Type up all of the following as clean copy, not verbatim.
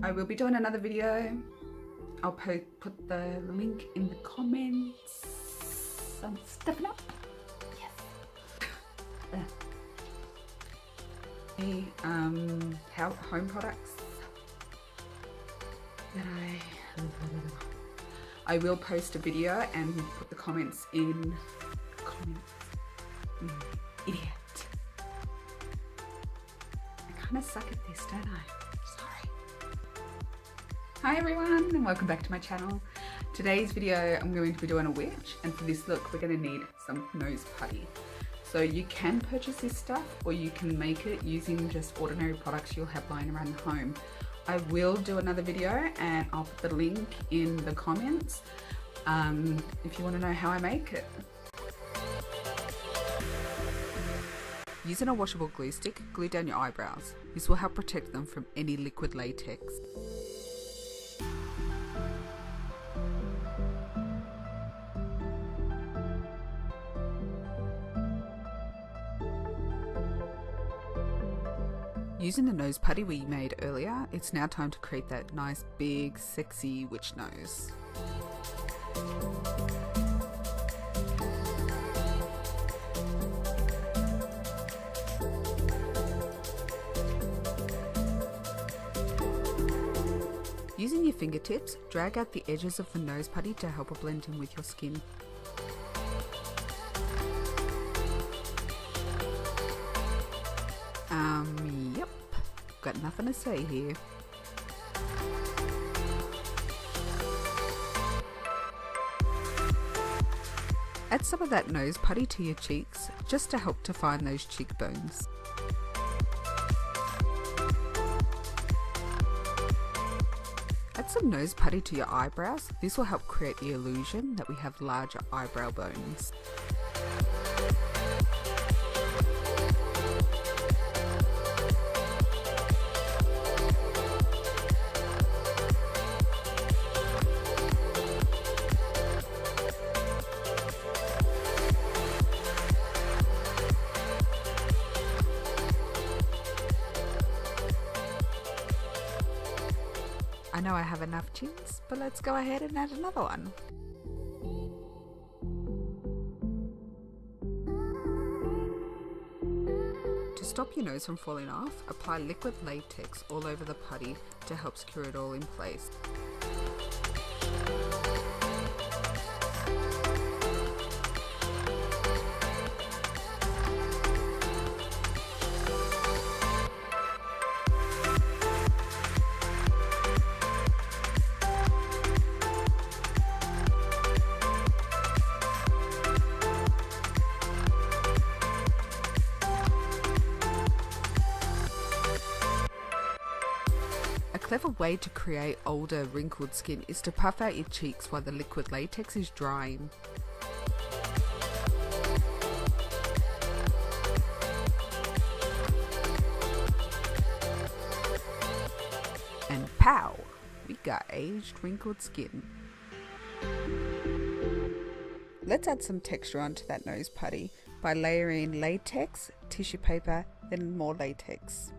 I will be doing another video. I'll put the link in the comments. I'm stepping up. Yes. Home products that I will post a video and put the comments in the comments. Idiot. I kind of suck at this, don't I? Sorry. Hi everyone and welcome back to my channel. Today's video I'm going to be doing a witch, and for this look we're going to need some nose putty. So you can purchase this stuff or you can make it using just ordinary products you'll have lying around the home. I will do another video and I'll put the link in the comments if you want to know how I make it. Using a washable glue stick, glue down your eyebrows. This will help protect them from any liquid latex. Using the nose putty we made earlier, it's now time to create that nice big sexy witch nose. Using your fingertips, drag out the edges of the nose putty to help it blend in with your skin. Yep, got nothing to say here. Add some of that nose putty to your cheeks, just to help define those cheekbones. Add some nose putty to your eyebrows. This will help create the illusion that we have larger eyebrow bones. I know I have enough chins, but let's go ahead and add another one. To stop your nose from falling off, apply liquid latex all over the putty to help secure it all in place. A clever way to create older, wrinkled skin is to puff out your cheeks while the liquid latex is drying. And pow! We got aged, wrinkled skin. Let's add some texture onto that nose putty by layering latex, tissue paper, then more latex.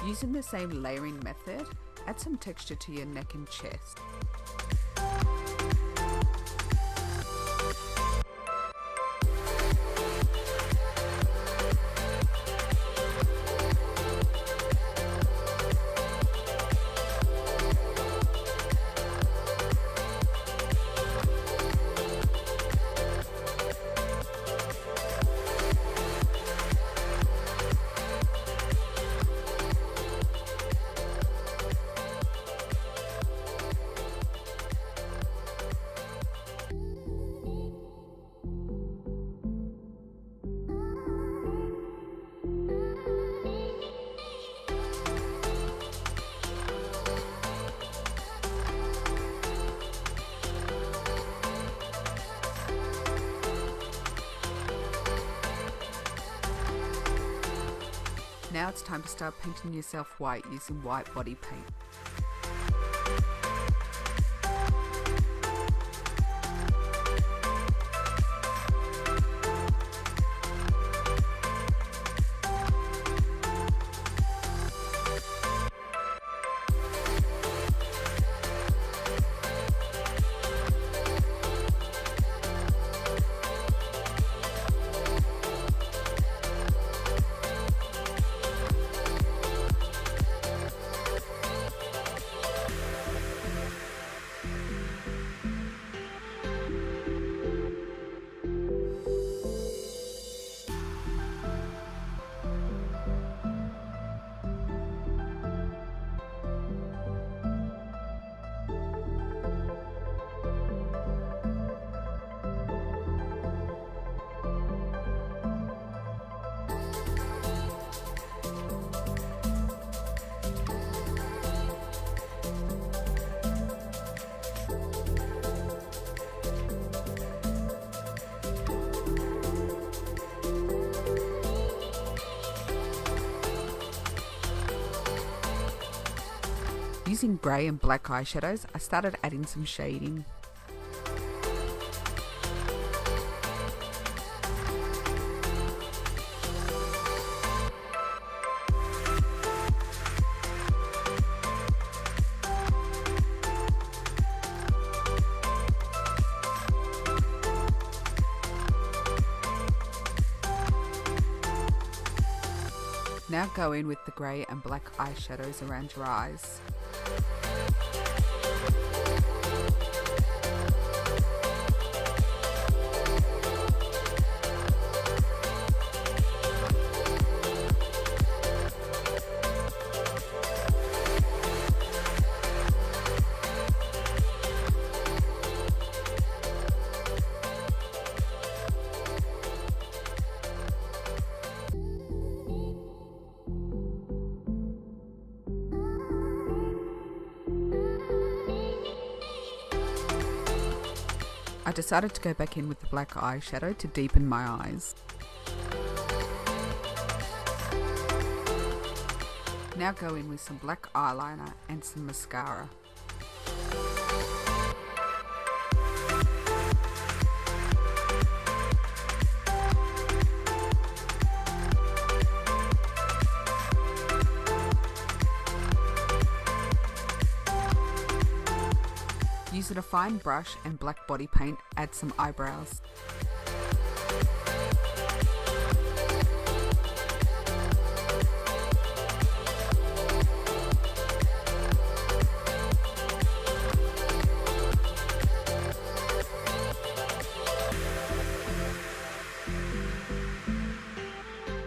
Using the same layering method, add some texture to your neck and chest. Now it's time to start painting yourself white using white body paint. Using grey and black eyeshadows, I started adding some shading. Now go in with the grey and black eyeshadows around your eyes. I decided to go back in with the black eyeshadow to deepen my eyes. Now go in with some black eyeliner and some mascara. Using a fine brush and black body paint, add some eyebrows.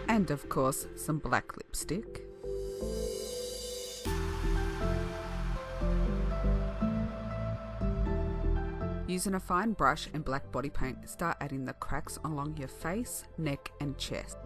And of course, some black lipstick. Using a fine brush and black body paint, start adding the cracks along your face, neck and chest.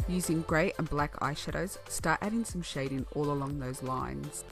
Using grey and black eyeshadows, start adding some shading all along those lines.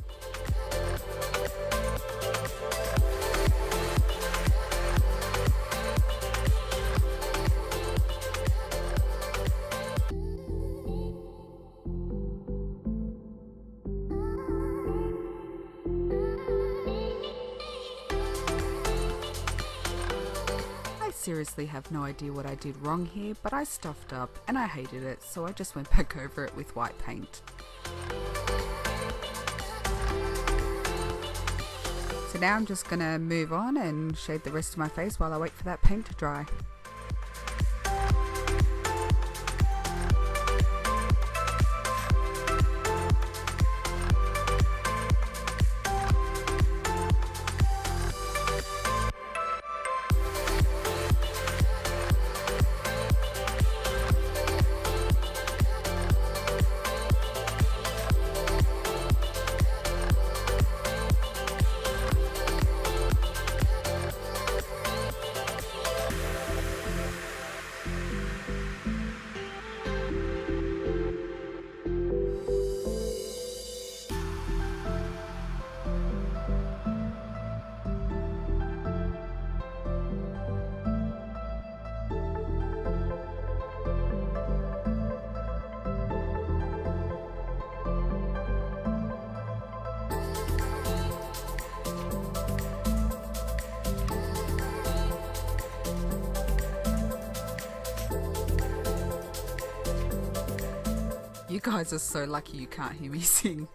seriously have no idea what I did wrong here, but I stuffed up and I hated it, so I just went back over it with white paint. So now I'm just gonna move on and shade the rest of my face while I wait for that paint to dry. You guys are so lucky you can't hear me sing.